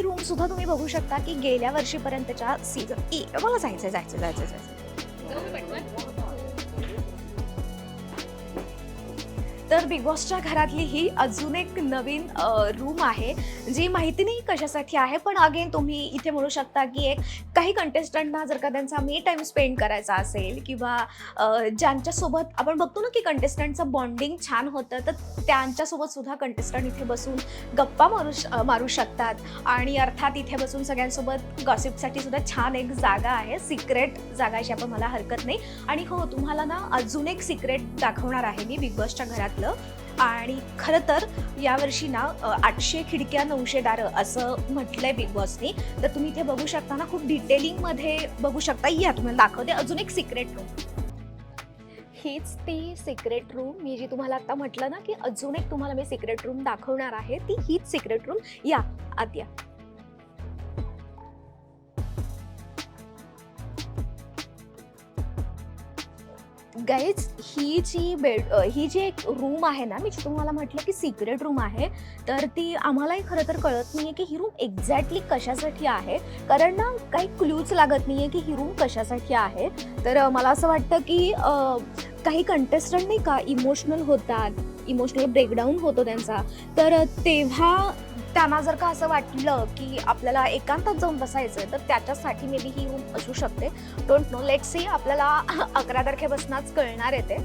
ही room सुद्धा तुम्ही बघू शकता की गेल्या वर्षीपर्यंतच्या सीझन मला जायचंय. तर बिग बॉसच्या घरातली ही अजून एक नवीन रूम आहे, जी माहिती नाही कशासाठी आहे, पण अगेन तुम्ही इथे म्हणू शकता की एक काही कंटेस्टंटना जर का त्यांचा मी टाईम स्पेंड करायचा असेल किंवा ज्यांच्यासोबत आपण बघतो ना की कंटेस्टंटचं बॉन्डिंग छान होतं, तर त्यांच्यासोबत सुद्धा कंटेस्टंट इथे बसून गप्पा मारू शकतात आणि अर्थात इथे बसून सगळ्यांसोबत गॉसिपसाठी सुद्धा छान एक जागा आहे, सिक्रेट जागा अशी आपण मला हरकत नाही. आणि हो, तुम्हाला ना अजून एक सिक्रेट दाखवणार आहे मी बिग बॉसच्या घरातलं. आणि खरं तर यावर्षी ना 800 खिडक्या 900 दारं असं म्हटलंय बिग बॉसनी. तर तुम्ही इथे बघू शकता ना, खूप डिटेलिंगमध्ये बघू शकता. या तुम्हाला दाखवते अजून एक सिक्रेट रूम. हीच ती सिक्रेट रूम मी जी तुम्हाला आता म्हटलं ना की अजून एक तुम्हाला मी सिक्रेट रूम दाखवणार आहे, ती हीच सिक्रेट रूम. या आत या. गाईज, ही जी एक रूम आहे ना, मी जी तुम्हाला म्हटलं की सिक्रेट रूम आहे, तर ती आम्हालाही खरं तर कळत नाहीये की ही रूम एक्झॅक्टली कशासाठी आहे. कारण ना काही क्लूच लागत नाहीये की ही रूम कशासाठी आहे. तर मला असं वाटतं की काही कंटेस्टंट नाही का इमोशनल होतात, इमोशनल ब्रेकडाऊन होतो त्यांचा, तर तेव्हा त्यांना जर का असं वाटलं की आपल्याला एकांतात जाऊन बसायचं, तर त्याच्यासाठी मे बी ही रूम असू शकते. Don't know, let's see. आपल्याला 11 तारखेपासूनच कळणार आहे ते.